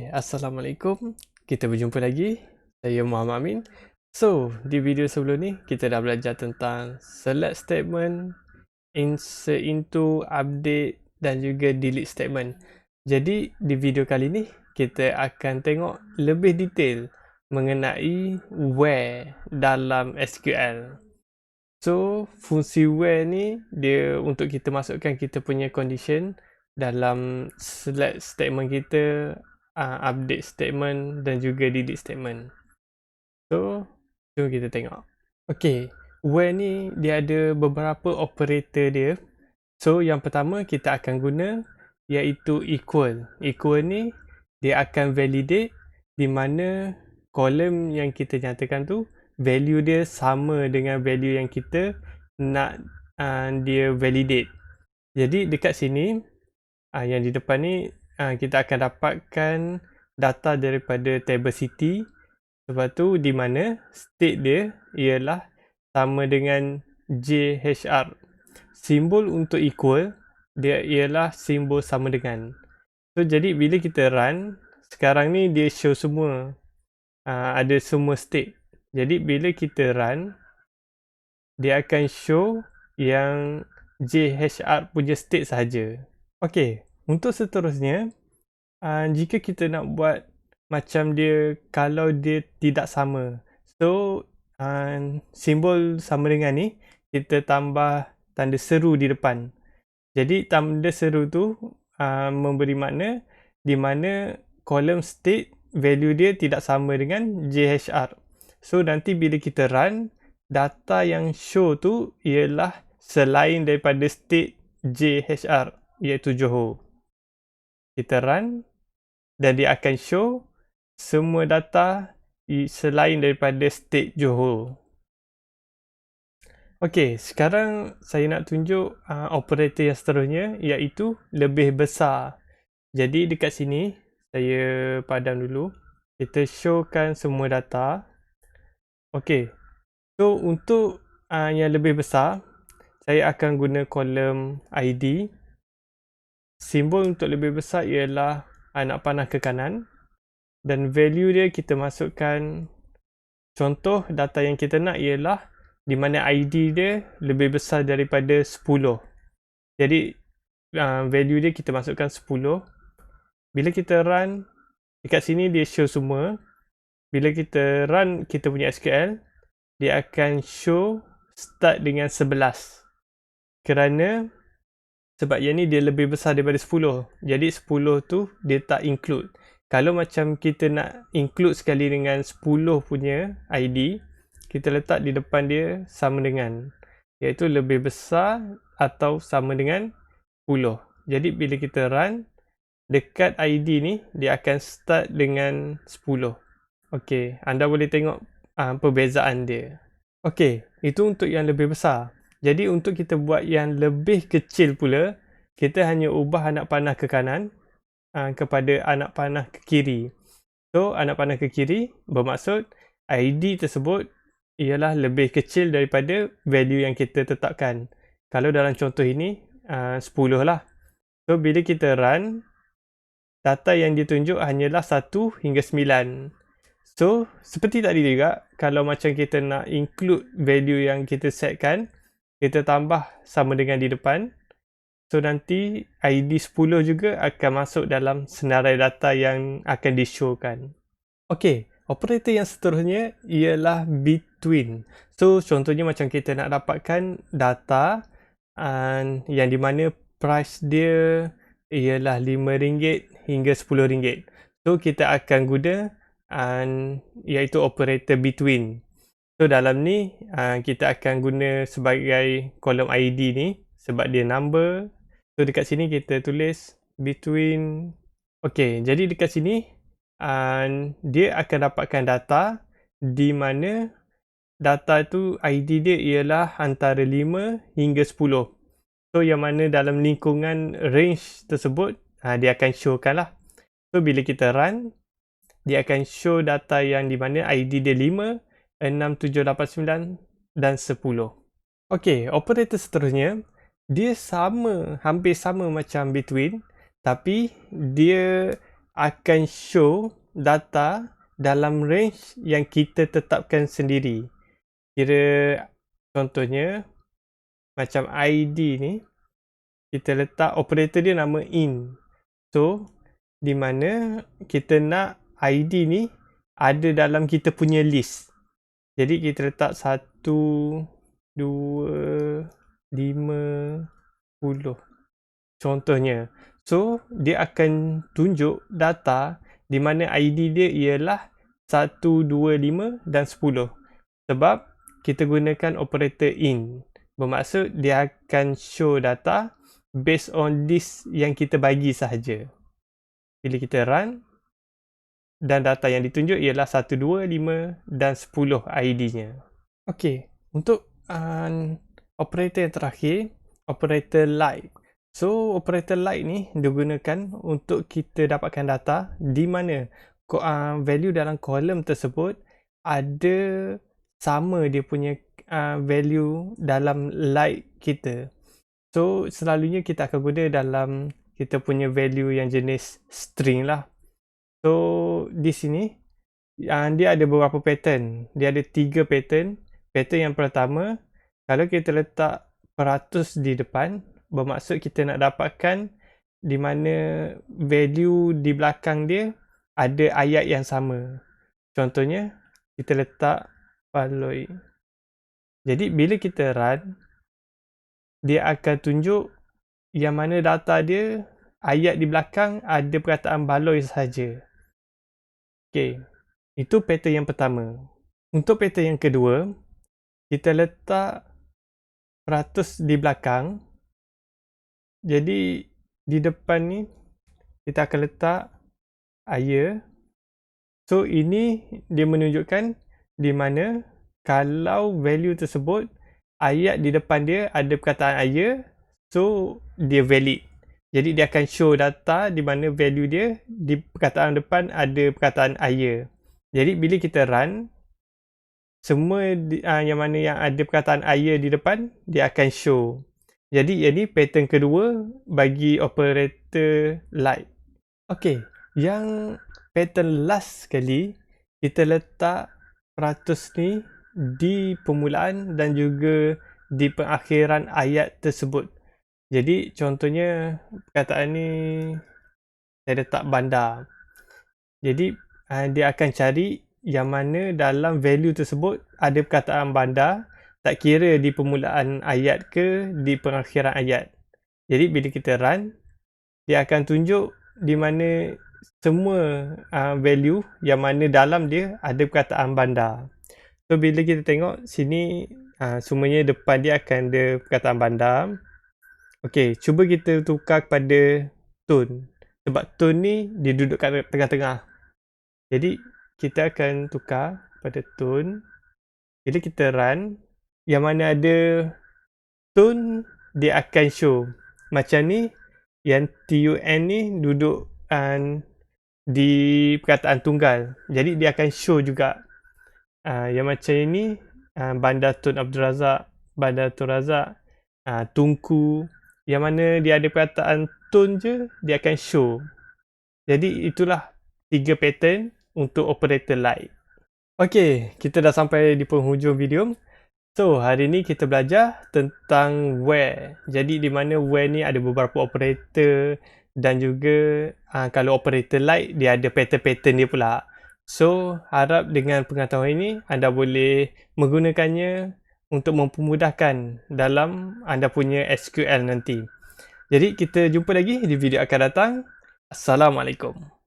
Assalamualaikum. Kita berjumpa lagi. Saya Muhammad Amin. So, di video sebelum ni kita dah belajar tentang select statement, insert into, update dan juga delete statement. Jadi, di video kali ni kita akan tengok lebih detail mengenai where dalam SQL. So, fungsi where ni dia untuk kita masukkan kita punya condition dalam select statement kita, update statement dan juga delete statement. So, jom kita tengok. Where ni dia ada beberapa operator dia. So, yang pertama kita akan guna iaitu equal. Equal ni dia akan validate di mana kolom yang kita nyatakan tu value dia sama dengan value yang kita nak dia validate. Jadi dekat sini yang di depan ni kita akan dapatkan data daripada table city. Lepas tu di mana state dia ialah sama dengan JHR. Simbol untuk equal dia ialah simbol sama dengan. So jadi bila kita run, sekarang ni dia show semua ada semua state. Jadi bila kita run, dia akan show yang JHR punya state sahaja. Untuk seterusnya, jika kita nak buat macam dia kalau dia tidak sama. So, simbol sama dengan ni, kita tambah tanda seru di depan. Jadi, tanda seru tu memberi makna di mana kolom state value dia tidak sama dengan JHR. So, nanti bila kita run, data yang show tu ialah selain daripada state JHR, iaitu Johor. Kita run dan dia akan show semua data selain daripada state Johor. Sekarang saya nak tunjuk operator yang seterusnya iaitu lebih besar. Jadi dekat sini saya padam dulu. Kita showkan semua data. So untuk yang lebih besar, saya akan guna kolom ID. Simbol untuk lebih besar ialah anak panah ke kanan. Dan value dia kita masukkan, contoh data yang kita nak ialah di mana ID dia lebih besar daripada 10. Jadi value dia kita masukkan 10. Bila kita run, dekat sini dia show semua. Bila kita run kita punya SQL, dia akan show start dengan 11. Kerana sebab yang ni dia lebih besar daripada 10. Jadi 10 tu dia tak include. Kalau macam kita nak include sekali dengan 10 punya ID, kita letak di depan dia sama dengan, iaitu lebih besar atau sama dengan 10. Jadi bila kita run, dekat ID ni dia akan start dengan 10. Anda boleh tengok perbezaan dia. Itu untuk yang lebih besar. Jadi untuk kita buat yang lebih kecil pula, kita hanya ubah anak panah ke kanan kepada anak panah ke kiri. So anak panah ke kiri bermaksud ID tersebut ialah lebih kecil daripada value yang kita tetapkan. Kalau dalam contoh ini 10 lah. So bila kita run, data yang ditunjuk hanyalah 1 hingga 9. So seperti tadi juga, kalau macam kita nak include value yang kita setkan, kita tambah sama dengan di depan. So nanti ID 10 juga akan masuk dalam senarai data yang akan di-showkan. Operator yang seterusnya ialah between. So contohnya macam kita nak dapatkan data yang di mana price dia ialah RM5 hingga RM10. So kita akan guna iaitu operator between. So dalam ni kita akan guna sebagai kolom ID ni sebab dia number. So dekat sini kita tulis between. Jadi dekat sini dia akan dapatkan data di mana data tu ID dia ialah antara 5 hingga 10. So yang mana dalam lingkungan range tersebut dia akan showkan lah. So bila kita run, dia akan show data yang di mana ID dia 5, 6, 7, 8, 9 dan 10. Operator seterusnya dia hampir sama macam between, tapi dia akan show data dalam range yang kita tetapkan sendiri. Kira contohnya macam ID ni, kita letak operator dia nama in. So, di mana kita nak ID ni ada dalam kita punya list. Jadi kita letak 1, 2, 5, 10 contohnya. So, dia akan tunjuk data di mana ID dia ialah 1, 2, 5 dan 10. Sebab kita gunakan operator in. Bermaksud dia akan show data based on list yang kita bagi sahaja. Bila kita run, dan data yang ditunjuk ialah 1, 2, 5 dan 10 ID-nya. Okey, untuk operator yang terakhir, operator light. So, operator light ni digunakan untuk kita dapatkan data di mana value dalam kolom tersebut ada sama dia punya value dalam light kita. So, selalunya kita akan guna dalam kita punya value yang jenis string lah. So, di sini dia ada beberapa pattern. Dia ada 3 pattern. Pattern yang pertama, kalau kita letak peratus di depan, bermaksud kita nak dapatkan di mana value di belakang dia ada ayat yang sama. Contohnya, kita letak baloi. Jadi, bila kita run, dia akan tunjuk yang mana data dia, ayat di belakang ada perkataan baloi sahaja. Okey, itu pattern yang pertama. Untuk pattern yang kedua, kita letak peratus di belakang. Jadi, di depan ni, kita akan letak ayat. So, ini dia menunjukkan di mana kalau value tersebut, ayat di depan dia ada perkataan ayat, so dia valid. Jadi dia akan show data di mana value dia di perkataan depan ada perkataan ayat. Jadi bila kita run, semua yang mana yang ada perkataan ayat di depan, dia akan show. Jadi ini pattern kedua bagi operator light. Okey, yang pattern last sekali, kita letak peratus ni di permulaan dan juga di perakhiran ayat tersebut. Jadi contohnya perkataan ni saya letak bandar. Jadi dia akan cari yang mana dalam value tersebut ada perkataan bandar, tak kira di permulaan ayat ke di perakhiran ayat. Jadi bila kita run, dia akan tunjuk di mana semua value yang mana dalam dia ada perkataan bandar. So bila kita tengok sini, semuanya depan dia akan ada perkataan bandar. Okey, cuba kita tukar kepada tone. Sebab tone ni dia duduk kat tengah-tengah. Jadi kita akan tukar pada tone. Bila kita run, yang mana ada tone dia akan show. Macam ni, yang TUN ni duduk di perkataan tunggal. Jadi dia akan show juga. Yang macam ini, Bandar Tun Abdul Razak, Bandar Tun Razak, Tunku. Yang mana dia ada perkataan tone je, dia akan show. Jadi itulah 3 pattern untuk operator light. Okey, kita dah sampai di penghujung video. So, hari ni kita belajar tentang where. Jadi di mana where ni ada beberapa operator dan juga kalau operator light dia ada pattern-pattern dia pula. So, harap dengan pengetahuan ini anda boleh menggunakannya untuk mempermudahkan dalam anda punya SQL nanti. Jadi kita jumpa lagi di video akan datang. Assalamualaikum.